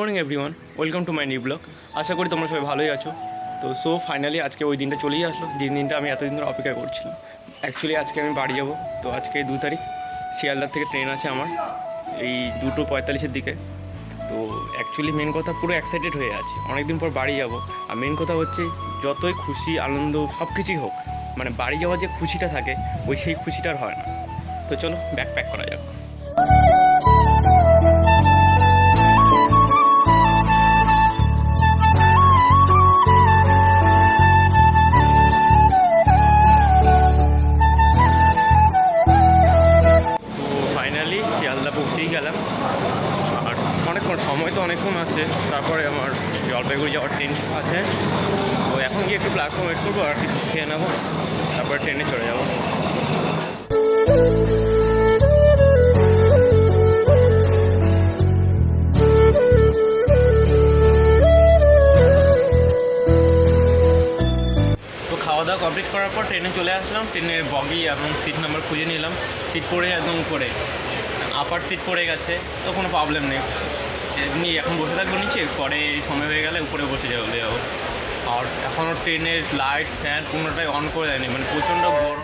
Morning everyone, welcome to my new blog. আশা করি তোমরা সবাই ভালোই আছো। তো ফাইনালি আজকে ওই দিনটা চলেই আসলো, যে দিনটা আমি এতদিন ধরে অপেক্ষা করছিলাম। অ্যাকচুয়ালি আজকে আমি বাড়ি যাব। তো আজকে 2 তারিখ শিয়ালদার থেকে ট্রেন আছে আমার এই 2:45-এর দিকে। তো অ্যাকচুয়ালি মেন কথা পুরো এক্সাইটেড হয়ে আছে, অনেকদিন পর বাড়ি যাব। আর মেন কথা হচ্ছে যতই খুশি আনন্দ সব কিছুই হোক, মানে বাড়ি যাওয়ার যে খুশিটা থাকে সেই খুশিটা আর হয় না। তো চলো ব্যাগ প্যাক করা যাক। পৌঁছেই গেলাম, আর অনেকক্ষণ সময় তো অনেকক্ষণ আছে। তারপরে আমার জলপাইগুড়ি যাওয়ার ট্রেন আছে। তো এখন গিয়ে একটু প্ল্যাটফর্ম ওয়েট করবো আর কিছু খেয়ে নেবো, তারপরে ট্রেনে চলে যাবো। খাওয়া দাওয়া কমপ্লিট করার পর ট্রেনে চলে আসলাম। ট্রেনের বগি এবং সিট নাম্বার খুঁজে নিলাম। সিট পড়ে একদম উপরে, আপার সিট পড়ে গেছে, তো কোনো প্রবলেম নেই। এমনি এখন বসে থাকবো নিচে, পরে সময় হয়ে গেলে উপরে বসে চলে যাবো। আর এখনও ট্রেনের লাইট ফ্যান কোনোটাই অন করে দেয়নি, মানে প্রচণ্ড গরম।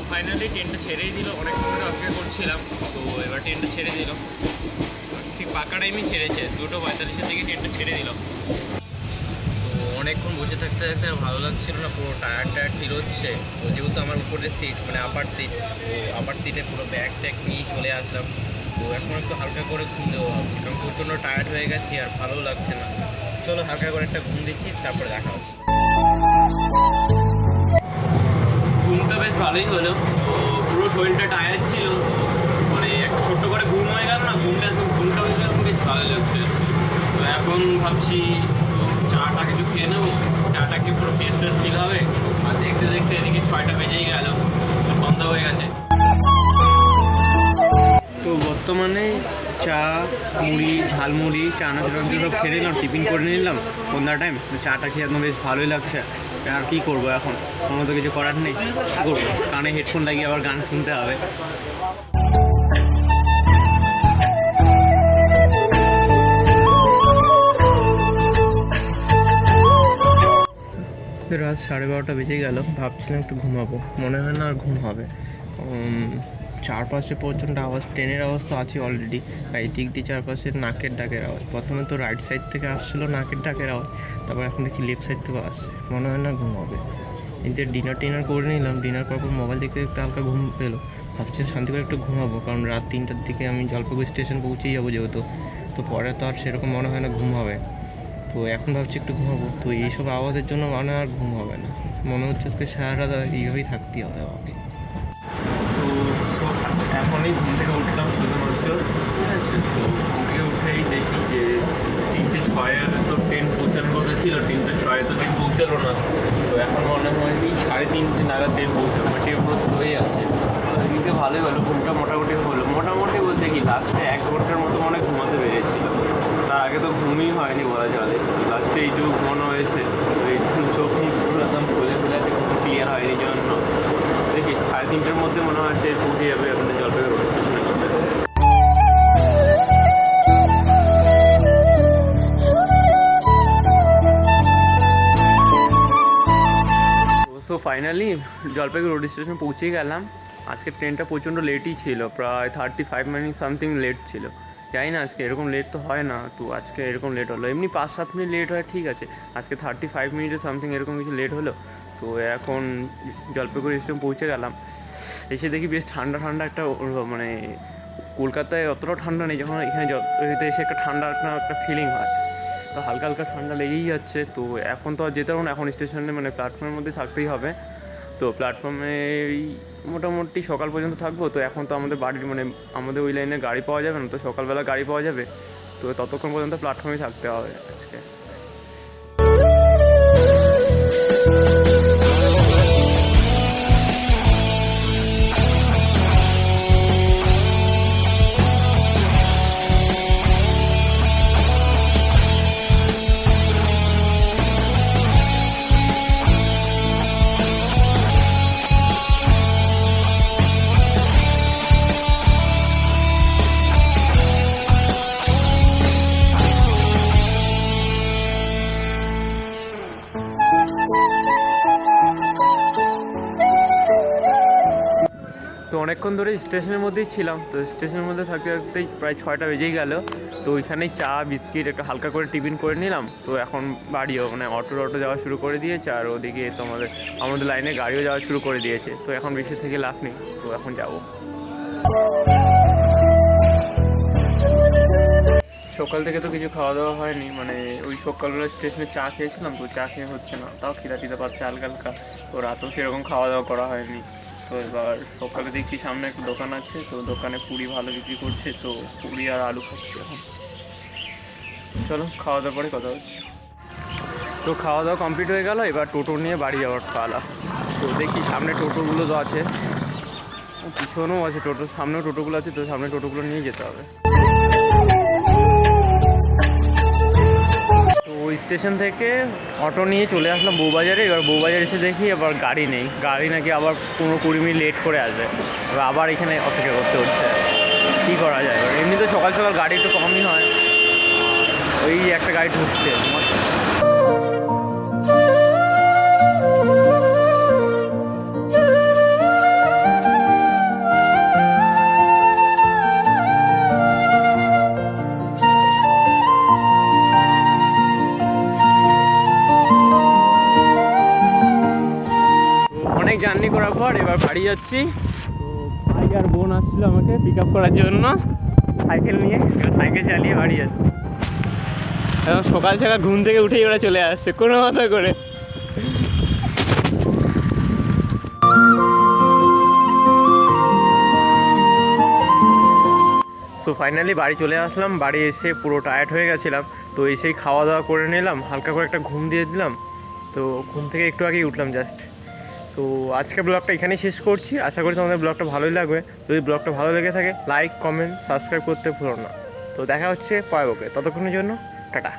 ফাইনালি ট্রেনটা ছেড়েই দিল, অনেক সময় অপেক্ষা করছিলাম। তো এবার ট্রেনটা ছেড়ে দিল, ঠিক পাকা টাইমই ছেড়েছে। 2:45-এর দিকে ট্রেনটা ছেড়ে দিল। অনেকক্ষণ বসে থাকতে থাকতে ভালো লাগছিল না, পুরো টায়ার ফিল হচ্ছে। তো যেহেতু আমার উপরের সিট মানে আপার সিট, তো আপার সিটে পুরো ব্যাগ ট্যাগ নিয়ে চলে আসলাম। তো এখন একটু হালকা করে ঘুম দেবো ভাবছি, কারণ প্রচণ্ড টায়ার্ড হয়ে গেছি আর ভালো লাগছে না। চলো হালকা করে একটা ঘুম দিচ্ছি, তারপরে দেখা হবে। ঘুমটা বেশ ভালোই হলো, তো পুরো শরীরটা টায়ার্ড ছিল, মানে একটা ছোট্ট করে ঘুম হয়ে গেল না, ঘুমটা হয়ে গেল, বেশ ভালো লাগছে। তো এখন ভাবছি চাটা কিছু খেয়ে নেবো, চাটা খেয়ে পুরো টেস্ট ফিল হবে। আর দেখতে দেখতে এদিকে 6টা বেজেই গেল, সন্ধ্যা হয়ে গেছে। তো বর্তমানে চা, মুড়ি, ঝালমুড়ি, চানাচুর সব খেয়ে নিলাম, টিফিন করে নিলাম সন্ধ্যা টাইম। চাটা খেয়ে একদম বেশ ভালোই লাগছে। আর কী করবো, এখন কোনো তো কিছু করার নেই। কী করবো, কানে হেডফোন লাগিয়ে আবার গান শুনতে হবে। রাত 12:30 বেজে গেল, ভাবছিলাম একটু ঘুমাবো, মনে হয় না আর ঘুম হবে। চারপাশে প্রচণ্ড আওয়াজ, ট্রেনের আওয়াজ তো আছে অলরেডি। এই দিক দিয়ে চারপাশে নাকের ডাকের আওয়াজ। প্রথমে তো রাইট সাইড থেকে আসছিলো নাকের ডাকের আওয়াজ, তারপর এখন দেখছি লেফট সাইড থেকে আসছে। মনে হয় না ঘুম হবে। কিন্তু ডিনার করে নিলাম। ডিনার করার পর মোবাইল দেখতে দেখতে হালকা ঘুম পেলো। ভাবছি শান্তি করে একটু ঘুমাবো, কারণ রাত 3টার দিকে আমি জলপাইগুড়ি স্টেশন পৌঁছেই যাবো যেহেতু। তো পরে তো আর সেরকম মনে হয় না ঘুম হবে। তো এখন ভাবছি একটু ঘুমাবো। তো এইসব আওয়াজের জন্য মানে আর ঘুম হবে না, মনে হচ্ছে আজকে সারা রাত এইভাবেই থাকতেই হবে আমাকে। তো এখনই ঘুম থেকে উঠলাম শুধুমাত্র, ঠিক আছে। তো ঘুম থেকে উঠেই দেখি যে 3:06 তো ট্রেন পৌঁছানোর কথা ছিল, 3:06 তো ট্রেন পৌঁছালো না। তো এখন মনে হয় 3:30 নাগাদ ট্রেন পৌঁছালো, মানে ট্রেন পুরো হয়ে আছে। তো এদিকে ভালোই হলো, ঘুমটা মোটামুটি হলো। মোটামুটি বলতে কি লাস্টে 1 ঘন্টার মতো মনে ঘুমাতে পেরেছিল। তার আগে তো ঘুমই হয়নি বলা চলে। লাস্টে এইটুকু ঘুমানো হয়েছে, এই চোখ মুখ পুরো একদম খুলে আছে, কোনো ক্লিয়ার হয়নি জন্য। দেখি 3:30-এর মধ্যে মনে হয় ট্রেন পৌঁছে যাবে আপনাদের জলপাইগুড়ি স্টেশনের মধ্যে। তো ফাইনালি জলপাইগুড়ি রোড স্টেশন পৌঁছেই গেলাম। আজকে ট্রেনটা প্রচণ্ড লেটই ছিল, প্রায় 35 মিনিট সামথিং লেট ছিল। জানি না আজকে এরকম লেট তো হয় না, তো আজকে এরকম লেট হলো। এমনি 5-7 মিনিট লেট হয় ঠিক আছে, আজকে 35 মিনিটে সামথিং এরকম কিছু লেট হলো। তো এখন জলপাইগুড়ি স্টেশন পৌঁছে গেলাম। এসে দেখি বেশ ঠান্ডা ঠান্ডা একটা, মানে কলকাতায় অতটাও ঠান্ডা নেই, যখন এখানে এসে একটা ঠান্ডা একটা ফিলিং হয়। তো হালকা হালকা ঠান্ডা লেগেই যাচ্ছে। তো এখন তো আর যেতে পারবো না, এখন স্টেশনে মানে প্ল্যাটফর্মের মধ্যে থাকতেই হবে। তো প্ল্যাটফর্মে মোটামুটি সকাল পর্যন্ত থাকবো। তো এখন তো আমাদের বাড়ির মানে আমাদের ওই লাইনে গাড়ি পাওয়া যাবে না, তো সকালবেলা গাড়ি পাওয়া যাবে। তো ততক্ষণ পর্যন্ত প্ল্যাটফর্মেই থাকতে হবে আজকে। তো অনেকক্ষণ ধরে স্টেশনের মধ্যেই ছিলাম, তো স্টেশনের মধ্যে থাকতে থাকতেই প্রায় 6টা বেজেই গেল। তো ওইখানেই চা বিস্কিট একটা হালকা করে টিফিন করে নিলাম। তো এখন বাড়িও মানে অটো যাওয়া শুরু করে দিয়েছে, আর ওদিকে তো আমাদের লাইনে গাড়িও যাওয়া শুরু করে দিয়েছে। তো এখন বেশি থেকে লাভ নেই, তো এখন যাব। সকাল থেকে তো কিছু খাওয়া দাওয়া হয়নি, মানে ওই সকালবেলা স্টেশনে চা খেয়েছিলাম, তো চা খেয়ে হচ্ছে না, তাও খিদা পাচ্ছে হালকা হালকা। তো রাতেও সেরকম খাওয়া দাওয়া করা হয়নি। তো এবার সকালে দেখছি সামনে একটা দোকান আছে, তো দোকানে পুরি ভালো বিক্রি করছে, তো পুরি আর আলু খাচ্ছি এখন। চলো খাওয়া দাওয়ার পরে কথা হচ্ছে। তো খাওয়া দাওয়া কমপ্লিট হয়ে গেল, এবার টোটো নিয়ে বাড়ি যাওয়ার পালা। তো দেখি সামনে টোটোগুলো তো আছে, পিছনেও আছে টোটো, সামনেও টোটোগুলো আছে, তো সামনে টোটোগুলো নিয়ে যেতে হবে। তো ওই স্টেশন থেকে অটো নিয়ে চলে আসলাম বউবাজারে। এবার বউবাজার এসে দেখি আবার গাড়ি নেই, গাড়ি নাকি আবার 15-20 মিনিট লেট করে আসবে। এবার আবার এখানে অপেক্ষা করতে হচ্ছে, কী করা যায়। এবার এমনি তো সকাল সকাল গাড়ি একটু কমই হয়, ওই একটা গাড়ি ঢুকছে। অনেক জার্নি করার পর এবার বাড়ি যাচ্ছি। তো ভাই আর বোন আসছিল আমাকে পিক আপ করার জন্য সাইকেল নিয়ে, সাইকেল চালিয়ে বাড়ি যাচ্ছি। এখন সকাল সকাল ঘুম থেকে উঠেই ওরা চলে আসছে কোনো মতো করে। তো ফাইনালি বাড়ি চলে আসলাম। বাড়ি এসে পুরো টায়ার্ড হয়ে গেছিলাম, তো এসেই খাওয়া দাওয়া করে নিলাম, হালকা করে একটা ঘুম দিয়ে দিলাম। তো ঘুম থেকে একটু আগেই উঠলাম জাস্ট। তো আজকের ব্লগটা এখানেই শেষ করছি, আশা করি তোমাদের ব্লগটা ভালোই লাগবে। যদি ব্লগটা ভালো লেগে থাকে লাইক কমেন্ট সাবস্ক্রাইব করতে ভুলো না। তো দেখা হচ্ছে পরে, ততক্ষণের জন্য টাটা।